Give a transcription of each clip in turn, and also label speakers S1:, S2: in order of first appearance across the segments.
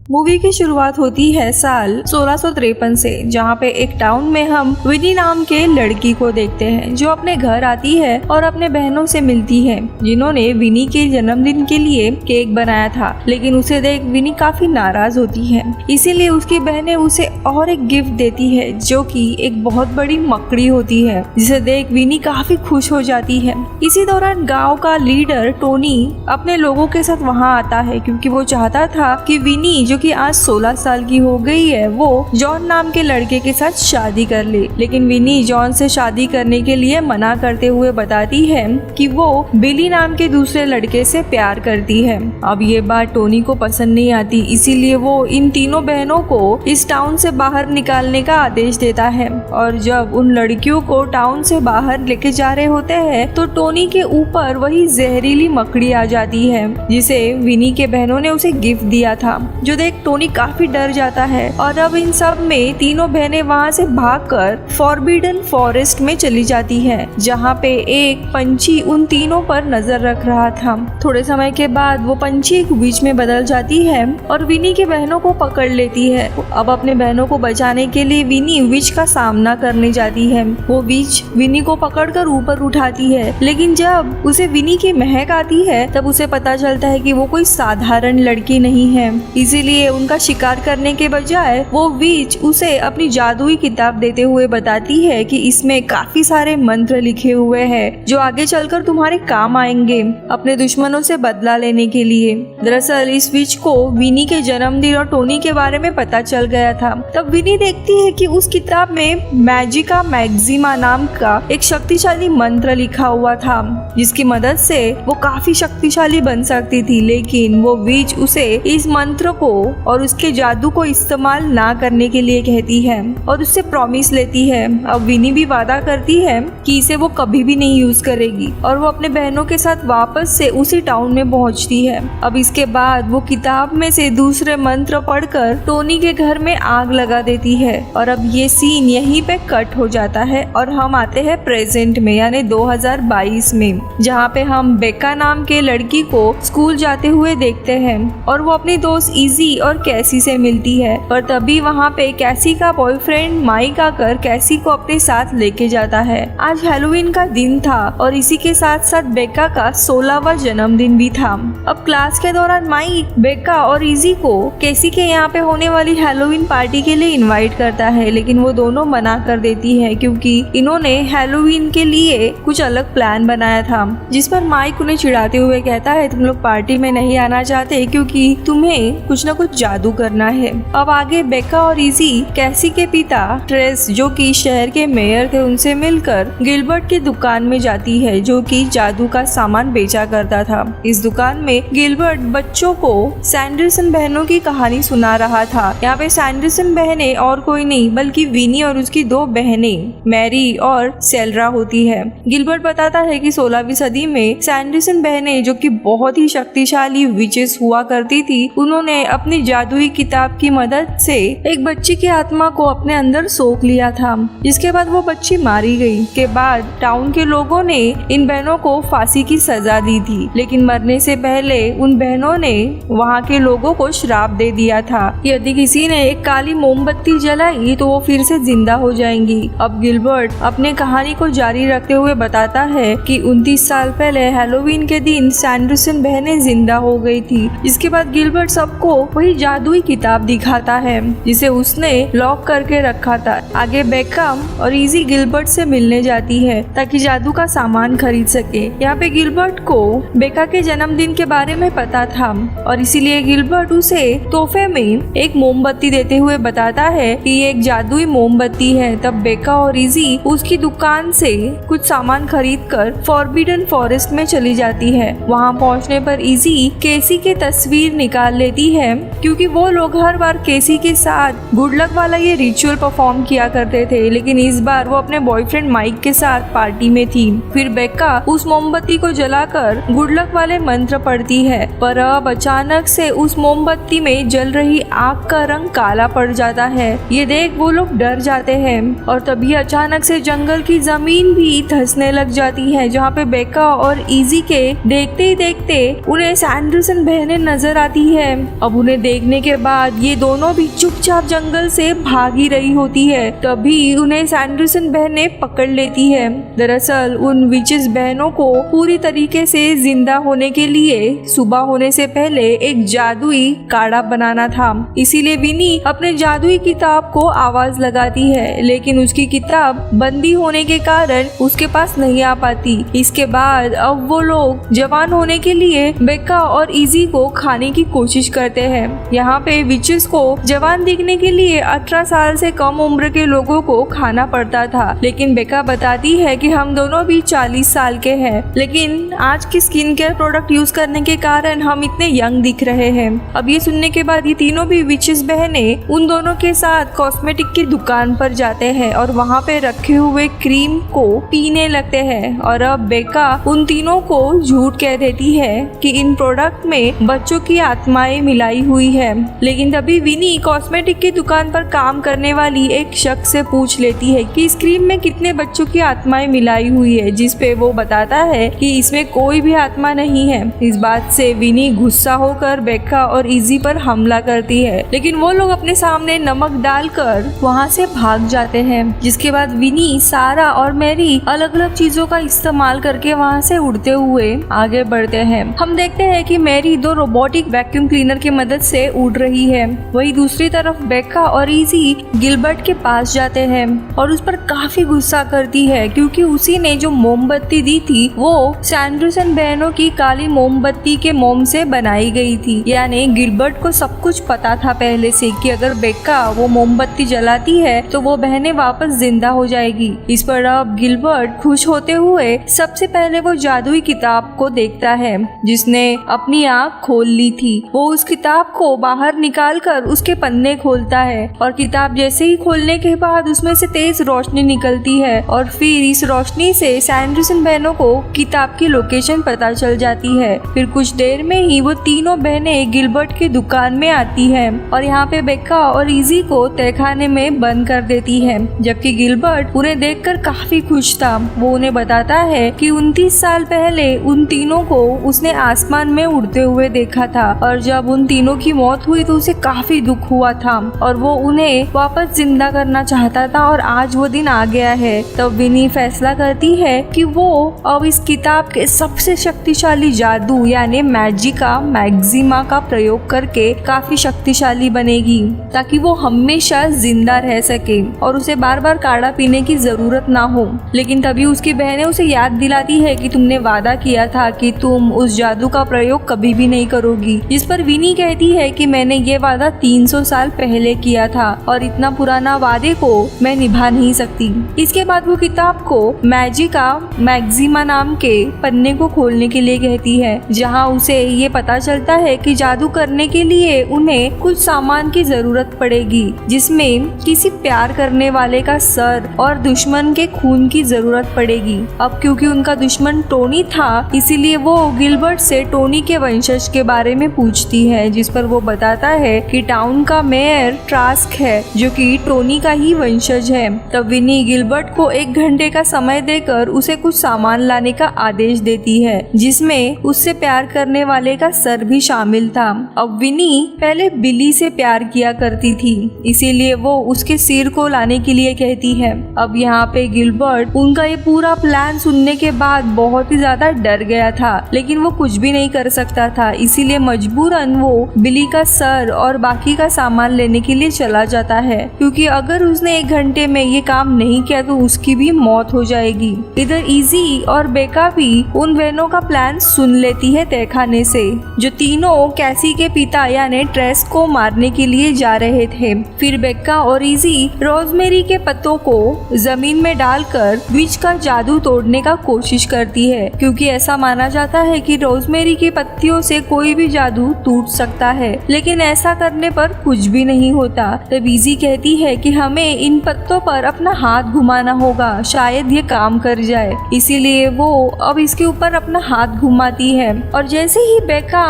S1: Movie की शुरुआत होती है साल 1653 से, जहाँ पे एक टाउन में हम विनी नाम के लड़की को देखते हैं जो अपने घर आती है और अपने बहनों से मिलती है जिन्होंने विनी के जन्मदिन के लिए केक बनाया था। लेकिन उसे देख विनी काफी नाराज होती है, इसीलिए उसकी बहनें उसे और एक गिफ्ट देती है जो कि एक बहुत बड़ी मकड़ी होती है, जिसे देख विनी काफी खुश हो जाती है। इसी दौरान गाँव का लीडर टोनी अपने लोगों के साथ वहाँ आता है क्योंकि वो चाहता था कि विनी जो कि आज 16 साल की हो गई है वो जॉन नाम के लड़के के साथ शादी कर ले। लेकिन विनी जॉन से शादी करने के लिए मना करते हुए बताती है कि वो बिली नाम के दूसरे लड़के से प्यार करती है। अब ये बात टोनी को पसंद नहीं आती, इसीलिए वो इन तीनों बहनों को इस टाउन से बाहर निकालने का आदेश देता है। और जब उन लड़कियों को टाउन से बाहर लेके जा रहे होते हैं तो टोनी के ऊपर वही जहरीली मकड़ी आ जाती है जिसे विनी के बहनों ने उसे गिफ्ट दिया था, जो देख टोनी काफी डर जाता है। और अब इन सब में तीनों बहनें वहाँ से भागकर फॉरबिडन फॉरेस्ट में चली जाती है, जहाँ पे एक पंछी उन तीनों पर नजर रख रहा था। थोड़े समय के बाद वो पंछी एक विच में बदल जाती है और विनी के बहनों को पकड़ लेती है। अब अपने बहनों को बचाने के लिए विनी विच का सामना करने जाती है। वो विच विनी को पकड़कर ऊपर उठाती है, लेकिन जब उसे विनी की महक आती है तब उसे पता चलता है कि वो कोई साधारण लड़की नहीं है। इसीलिए उनका शिकार करने के बजाय वो विच उसे अपनी जादुई किताब देते हुए बताती है कि इसमें काफी सारे मंत्र लिखे हुए हैं जो आगे चलकर तुम्हारे काम आएंगे अपने दुश्मनों से बदला लेने के लिए। दरअसल इस विच को विनी के जन्मदिन और टोनी के बारे में पता चल गया था। तब विनी देखती है कि उस किताब में मैजिका मैक्सिमा नाम का एक शक्तिशाली मंत्र लिखा हुआ था जिसकी मदद से वो काफी शक्तिशाली बन सकती थी। लेकिन वो विच उसे इस मंत्र को और उसके जादू को इस्तेमाल ना करने के लिए कहती है और उससे प्रॉमिस लेती है। अब विनी भी वादा करती है कि इसे वो कभी भी नहीं यूज करेगी और वो अपने बहनों के साथ वापस से उसी टाउन में पहुंचती है। अब इसके बाद वो किताब में से दूसरे मंत्र पढ़कर टोनी के घर में आग लगा देती है। और अब ये सीन यहीं पे कट हो जाता है और हम आते हैं प्रेजेंट में यानी 2022 में, जहाँ पे हम बेका नाम के लड़की को स्कूल जाते हुए देखते हैं और वो अपनी दोस्त इजी और कैसी से मिलती है। पर तभी वहाँ पे कैसी का बॉयफ्रेंड माइक आकर कैसी को अपने साथ लेके जाता है। आज हैलोवीन का दिन था और इसी के साथ साथ बेका का 16वां जन्मदिन भी था। अब क्लास के दौरान माइक बेका और इजी को कैसी के यहाँ पे होने वाली हैलोवीन पार्टी के लिए इनवाइट करता है, लेकिन वो दोनों मना कर देती है क्योंकि इन्होंने हैलोवीन के लिए कुछ अलग प्लान बनाया था। जिस पर माइक उन्हें चिढ़ाते हुए कहता है तुम लोग पार्टी में नहीं आना चाहते क्योंकि तुम्हें कुछ न कुछ जादू करना है। अब आगे बेका और इजी कैसी के पिता ट्रेस जो कि शहर के मेयर थे उनसे मिलकर गिलबर्ट की दुकान में जाती है जो कि जादू का सामान बेचा करता था। इस दुकान में गिलबर्ट बच्चों को सैंडरसन बहनों की कहानी सुना रहा था। यहाँ पे सैंडरसन बहनें और कोई नहीं बल्कि विनी और उसकी दो बहनें मैरी और सेल्रा होती है। गिलबर्ट बताता है कि 16वीं सदी में सैंडरसन बहनें जो कि बहुत ही शक्तिशाली विचेस हुआ करती थी, उन्होंने अपनी जादुई किताब की मदद से एक बच्ची की आत्मा को अपने अंदर सोख लिया था, जिसके बाद वो बच्ची मारी गई। के बाद टाउन के लोगों ने इन बहनों को फांसी की सजा दी थी, लेकिन मरने से पहले उन बहनों ने वहाँ के लोगों को श्राप दे दिया था यदि किसी ने एक काली मोमबत्ती जलाई तो वो फिर से जिंदा हो जाएंगी। अब गिलबर्ट अपने कहानी को जारी रखते हुए बताता है कि 29 साल पहले हैलोवीन के दिन सैंडरसन बहनें जिंदा हो गई थी। इसके बाद गिलबर्ट सबको वही जादुई किताब दिखाता है जिसे उसने लॉक करके रखा था। आगे बेका और इजी गिलबर्ट से मिलने जाती है ताकि जादू का सामान खरीद सके। यहाँ पे गिलबर्ट को बेका के जन्मदिन के बारे में पता था और इसीलिए गिलबर्ट उसे तोहफे में एक मोमबत्ती देते हुए बताता है कि ये एक जादुई मोमबत्ती है। तब बेका और इजी उसकी दुकान से कुछ सामान खरीद कर फॉरबिडन फॉरेस्ट में चली जाती है। वहाँ पहुँचने पर इजी केसी के तस्वीर निकाल लेती है क्योंकि वो लोग हर बार केसी के साथ गुड लक वाला ये रिचुअल परफॉर्म किया करते थे, लेकिन इस बार वो अपने बॉयफ्रेंड माइक के साथ पार्टी में थी। फिर बेका उस मोमबत्ती को जलाकर गुड लक वाले मंत्र पढ़ती है, पर अब अचानक से उस मोमबत्ती में जल रही आग का रंग काला पड़ जाता है। ये देख वो लोग डर जाते हैं और तभी अचानक से जंगल की जमीन भी धंसने लग जाती है, जहाँ पे बेका और इजी के देखते ही देखते उन्हें सैंडरसन बहनें नजर आती है। अब उन्हें उन्हें देखने के बाद ये दोनों भी चुपचाप जंगल से भाग ही रही होती है। तभी उन्हें सैंडरसन बहनें पकड़ लेती है। दरअसल उन विचेस बहनों को पूरी तरीके से जिंदा होने के लिए सुबह होने से पहले एक जादुई काढ़ा बनाना था। इसीलिए विनी अपने जादुई किताब को आवाज लगाती है, लेकिन उसकी किताब बंदी होने के कारण उसके पास नहीं आ पाती। इसके बाद अब वो लोग जवान होने के लिए बेका और इजी को खाने की कोशिश करते हैं। यहाँ पे विचेस को जवान दिखने के लिए 18 साल से कम उम्र के लोगों को खाना पड़ता था, लेकिन बेका बताती है कि हम दोनों भी 40 साल के हैं, लेकिन आज की स्किन केयर प्रोडक्ट यूज करने के कारण हम इतने यंग दिख रहे हैं। अब ये सुनने के बाद ये तीनों भी विचेस बहनें उन दोनों के साथ कॉस्मेटिक की दुकान पर जाते हैं और वहाँ पे रखे हुए क्रीम को पीने लगते हैं। और अब बेका उन तीनों को झूठ कह देती है कि इन प्रोडक्ट में बच्चों की आत्माएं मिलाई हुई है। लेकिन तभी विनी कॉस्मेटिक की दुकान पर काम करने वाली एक शख्स से पूछ लेती है कि इस क्रीम में कितने बच्चों की आत्माएं मिलाई हुई है, जिस पे वो बताता है कि इसमें कोई भी आत्मा नहीं है। इस बात से विनी गुस्सा होकर बेका और इजी पर हमला करती है, लेकिन वो लोग अपने सामने नमक डालकर वहाँ से भाग जाते हैं। जिसके बाद विनी, सारा और मैरी अलग अलग चीजों का इस्तेमाल करके वहाँ से उड़ते हुए आगे बढ़ते हैं। हम देखते हैं कि मैरी 2 रोबोटिक वैक्यूम क्लीनर की मदद से उड़ रही है। वही दूसरी तरफ बेका और इजी गिलबर्ट के पास जाते हैं और उस पर काफी गुस्सा करती है, क्योंकि उसी ने जो मोमबत्ती दी थी वो सैंडरसन बहनों की काली मोमबत्ती के मोम से बनाई गई थी। यानी गिलबर्ट को सब कुछ पता था पहले से कि अगर बेका वो मोमबत्ती जलाती है तो वो बहनें वापस जिंदा हो जाएगी। इस पर अब गिलबर्ट खुश होते हुए सबसे पहले वो जादुई किताब को देखता है जिसने अपनी आँख खोल ली थी। वो उस किताब को बाहर निकाल कर उसके पन्ने खोलता है और किताब जैसे ही खोलने के बाद उसमें से तेज रोशनी निकलती है और फिर इस रोशनी से सैंडरसन बहनों को किताब की लोकेशन पता चल जाती है। फिर कुछ देर में ही वो तीनों बहनें गिलबर्ट की दुकान में आती हैं और यहाँ पे बेका और इजी को तहखाने में बंद कर देती है, जबकि गिलबर्ट उन्हें देखकर काफी खुश था। वो उन्हें बताता है कि 29 साल पहले उन तीनों को उसने आसमान में उड़ते हुए देखा था और जब उन तीनों की मौत हुई तो उसे काफी दुख हुआ था और वो उन्हें वापस जिंदा करना चाहता था और आज वो दिन आ गया है। तब विनी फैसला करती है कि वो अब इस किताब के सबसे शक्तिशाली जादू यानी मैजिका मैक्सिमा का प्रयोग करके काफी शक्तिशाली बनेगी ताकि वो हमेशा जिंदा रह सके और उसे बार बार काढ़ा पीने की जरूरत ना हो। लेकिन तभी उसकी बहनें उसे याद दिलाती है कि तुमने वादा किया था कि तुम उस जादू का प्रयोग कभी भी नहीं करोगी। जिस पर विनी कहती है कि मैंने ये वादा 300 साल पहले किया था और इतना पुराना वादे को मैं निभा नहीं सकती। इसके बाद वो किताब को मैजिका मैक्सिमा नाम के पन्ने को खोलने के लिए कहती है, जहाँ उसे ये पता चलता है कि जादू करने के लिए उन्हें कुछ सामान की जरूरत पड़ेगी, जिसमें किसी प्यार करने वाले का सर और दुश्मन के खून की जरूरत पड़ेगी। अब क्योंकि उनका दुश्मन टोनी था इसीलिए वो गिलबर्ट से टोनी के वंशज के बारे में पूछती है, जिस पर वो बताता है कि टाउन का मेयर ट्रास्क है जो कि टोनी का ही वंशज है। तब विनी गिलबर्ट को 1 घंटे का समय देकर उसे कुछ सामान लाने का आदेश देती है, जिसमें उससे प्यार करने वाले का सर भी शामिल था। अब विनी पहले बिली से प्यार किया करती थी, इसीलिए वो उसके सिर को लाने के लिए कहती है। अब यहाँ पे गिलबर्ट उनका ये पूरा प्लान सुनने के बाद बहुत ही ज्यादा डर गया था, लेकिन वो कुछ भी नहीं कर सकता था, इसीलिए मजबूरन वो बिली का सर और बाकी का सामान लेने के लिए चला जाता है, क्योंकि अगर उसने 1 घंटे में ये काम नहीं किया तो उसकी भी मौत हो जाएगी। इधर इजी और बेका भी उन बहनों का प्लान सुन लेती है तहखाने से, जो तीनों कैसी के पिता यानी ट्रेस को मारने के लिए जा रहे थे। फिर बेका और इजी रोजमेरी के पत्तों को जमीन में डालकर विच का जादू तोड़ने का कोशिश करती है, क्योंकि ऐसा माना जाता है कि रोजमेरी की पत्तियों से कोई भी जादू टूट सकता है, लेकिन ऐसा करने पर कुछ भी नहीं होता। तब इजी कहती है कि हमें इन पत्तों पर अपना हाथ घुमाना होगा, शायद ये काम कर जाए। इसीलिए वो अब इसके ऊपर अपना हाथ घुमाती है और जैसे ही बेका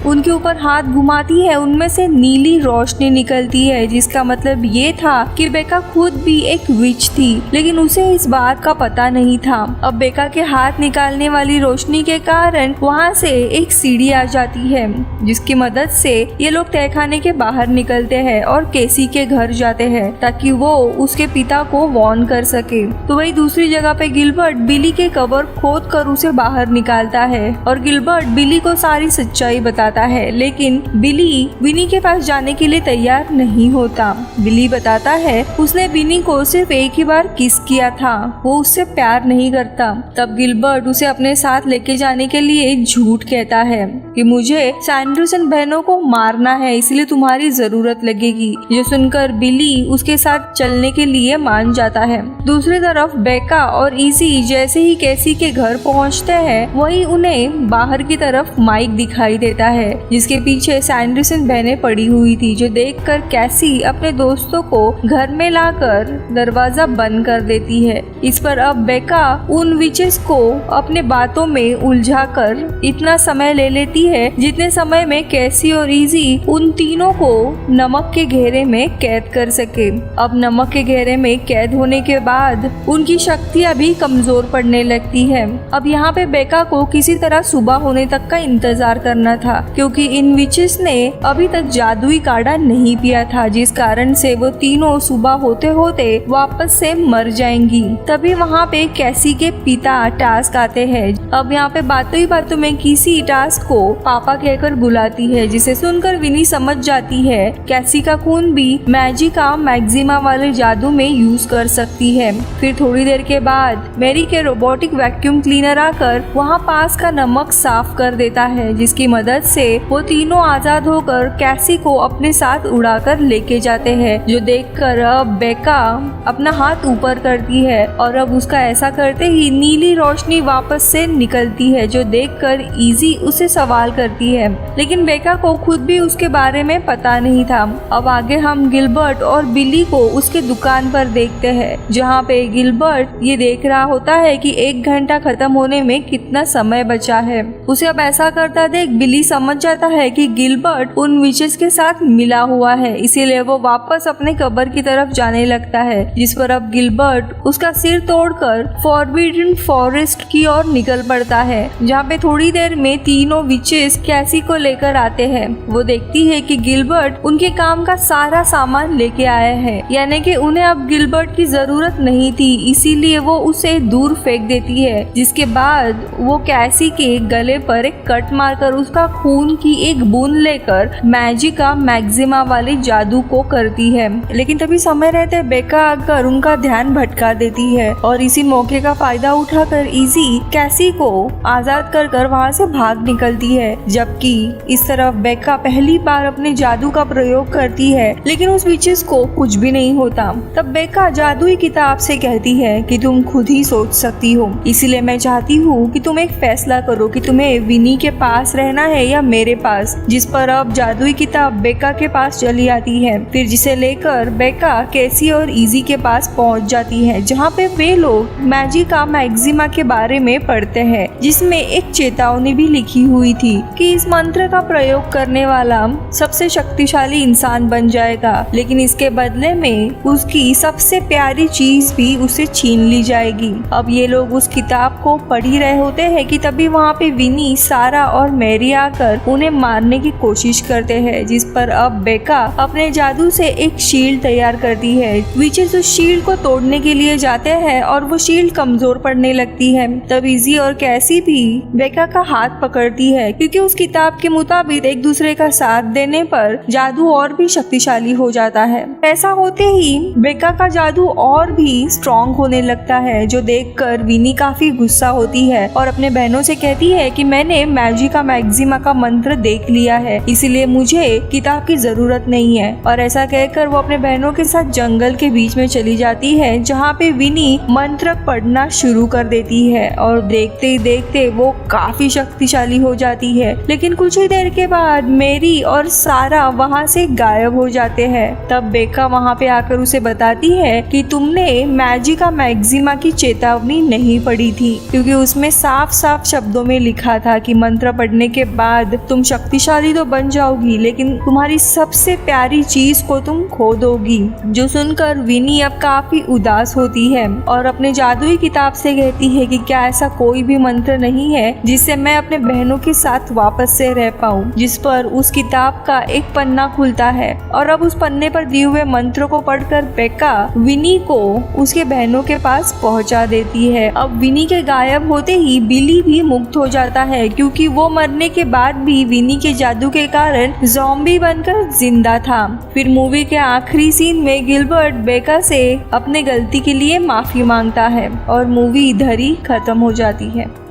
S1: उनके ऊपर हाथ घुमाती है उनमें से नीली रोशनी निकलती है, जिसका मतलब ये था कि बेका खुद भी एक विच थी, लेकिन उसे इस बात का पता नहीं था। अब बेका के हाथ निकालने वाली रोशनी के कारण वहाँ से एक सीढ़ी आ जाती है, जिसकी मदद से ये लोग तहखाने के बाहर निकलते हैं और केसी के घर जाते हैं ताकि वो उसके पिता को वार्न कर सके। तो वही दूसरी जगह पे गिलबर्ट बिली के कवर खोद कर उसे बाहर निकालता है और गिलबर्ट बिली को सारी सच्चाई बताता है, लेकिन बिली विनी के पास जाने के लिए तैयार नहीं होता। बिली बताता है उसने विनी को सिर्फ एक ही बार किस किया था, वो उससे प्यार नहीं करता। तब गिलबर्ट उसे अपने साथ लेके जाने के लिए झूठ कहता है कि मुझे सैंडरसन बहनों को मारना है, इसलिए तुम्हारी जरूरत लगेगी। ये सुनकर बिली उसके साथ चलने के लिए मान जाता है। दूसरी तरफ बेका और इजी जैसे ही कैसी के घर पहुंचते हैं, वही उन्हें बाहर की तरफ माइक दिखाई देता है जिसके पीछे सैंडरसन बहनें पड़ी हुई थी, जो देखकर कैसी अपने दोस्तों को घर में लाकर दरवाजा बंद कर देती है। इस पर अब बेका उन विचेस को अपने बातों में उलझाकर इतना समय ले लेती है जितने समय में कैसी और इजी उन तीनों को नमक के घेरे में कैद कर सके। अब नमक के घेरे में कैद होने के बाद उनकी शक्तियां भी कमजोर पड़ने लगती है। अब यहाँ पे बेका को किसी तरह सुबह होने तक का इंतजार करना था, क्योंकि इन विचेस ने अभी तक जादुई काढ़ा नहीं पिया था, जिस कारण से वो तीनों सुबह होते होते वापस से मर जाएंगी। तभी वहाँ पे कैसी के पिता टास्क आते हैं। अब यहाँ पे बातों ही बातों में किसी टास्क को पापा कहकर बुलाती है, जिसे सुनकर विनी समझ जाती है कैसी का खून भी मैजिका मैक्सिमा वाले जादू में यूज कर सकती है। फिर थोड़ी देर के बाद मैरी के रोबोटिक वैक्यूम क्लीनर आकर वहाँ पास का नमक साफ कर देता है, जिसकी मदद से वो तीनों आजाद होकर कैसी को अपने साथ उड़ाकर लेके जाते हैं। जो देखकर अब बेका अपना हाथ ऊपर करती है और अब उसका ऐसा करते ही नीली रोशनी वापस से निकलती है, जो देखकर इजी उसे सवाल करती है, लेकिन बेका को खुद भी उसके बारे में पता नहीं था। अब आगे हम गिलबर्ट और बिली को उसके दुकान पर देखते हैं, जहाँ पे गिलबर्ट ये देख रहा होता है कि 1 घंटा खत्म होने में कितना समय बचा है। उसे अब ऐसा करता देख बिली समझ जाता है कि गिलबर्ट उन विचेस के साथ मिला हुआ है, इसीलिए वो वापस अपने कब्र की तरफ जाने लगता है, जिस पर अब गिलबर्ट उसका सिर तोड़कर फॉरबिडन फॉरेस्ट की ओर निकल पड़ता है, जहाँ पे थोड़ी देर में तीनों विचेस कैसी को लेकर आते हैं। वो देखती है कि गिलबर्ट उनके काम का सारा सामान लेके आया है, यानी कि उन्हें अब गिलबर्ट की जरूरत नहीं थी, इसीलिए वो उसे दूर फेंक देती है। जिसके बाद वो कैसी के गले पर एक कट मारकर उसका खून की एक बूंद लेकर मैजिका मैक्सिमा वाले जादू को करती है, लेकिन तभी समय रहते बेका आकर उनका ध्यान भटका देती है और इसी मौके का फायदा उठाकर इजी कैसी को आजाद कर वहाँ से भाग निकलती है। जबकि इस तरफ बेका पहली बार अपने जादू का प्रयोग करती है, लेकिन उस विचेस को कुछ भी नहीं होता। तब बेका जादुई किताब से कहती है कि तुम खुद ही सोच सकती हो, इसीलिए मैं चाहती हूँ कि तुम एक फैसला करो कि तुम्हें विनी के पास रहना है या मेरे पास। जिस पर अब जादुई किताब बेका के पास चली आती है, फिर जिसे लेकर बेका कैसी और इजी के पास पहुंच जाती है, जहां पे वे लोग मैजिका मैक्सिमा के बारे में पढ़ते हैं, जिसमें एक चेतावनी भी लिखी हुई थी कि इस मंत्र का प्रयोग करने वाला सबसे शक्तिशाली इंसान बन जाएगा, लेकिन इसके बदले में उसकी सबसे प्यारी चीज भी उसे छीन ली जाएगी। अब ये लोग उस किताब को पढ़ ही रहे होते हैं कि तभी वहाँ पे विनी, सारा और मैरी आकर उन्हें मारने की कोशिश करते हैं, जिस पर अब बेका अपने जादू से एक शील्ड तैयार करती है। विचेस उस शील्ड को तोड़ने के लिए जाते हैं और वो शील्ड कमजोर पड़ने लगती है। तब इजी और कैसी भी बेका का हाथ पकड़ती है, क्योंकि उस किताब के मुताबिक एक दूसरे का साथ देने पर जादू और भी शक्तिशाली हो जाता है। ऐसा होते ही बेका का जादू और भी स्ट्रॉन्ग होने लगता है, जो देखकर विनी काफी गुस्सा होती है और अपने बहनों से कहती है कि मैंने मैजिका मैक्सिमा का मंत्र देख लिया है, इसीलिए मुझे किताब की जरूरत नहीं है। और ऐसा कहकर वो अपने बहनों के साथ जंगल के बीच में चली जाती है, जहाँ पे विनी मंत्र पढ़ना शुरू कर देती है और देखते ही देखते वो काफी शक्तिशाली हो जाती है। लेकिन कुछ ही देर के बाद मेरी और सारा वहाँ से गायब हो जाते हैं। तब बेका वहाँ पे आकर उसे बताती है कि तुमने मैजिका मैक्सिमा की चेतावनी नहीं पढ़ी थी, क्योंकि उसमें साफ साफ शब्दों में लिखा था कि मंत्र पढ़ने के बाद तुम शक्तिशाली तो बन जाओगी, लेकिन तुम्हारी सबसे प्यारी चीज को तुम खो दोगी। जो सुनकर विनी अब काफी उदास होती है और अपने जादुई किताब से कहती है कि क्या ऐसा कोई भी मंत्र नहीं है जिससे मैं अपने बहनों के साथ वापस से रह पाऊँ। जिस पर उस किताब का एक पन्ना खुलता है और अब उस पन्ने पर दिए हुए मंत्रों को पढ़कर बेका विनी को उसके बहनों के पास पहुंचा देती है। अब विनी के गायब होते ही बिली भी मुक्त हो जाता है, क्योंकि वो मरने के बाद भी विनी के जादू के कारण ज़ॉम्बी बनकर जिंदा था। फिर मूवी के आखिरी सीन में गिलबर्ट बेका से अपने गलती के लिए माफी मांगता है और मूवी इधर ही खत्म हो जाती है।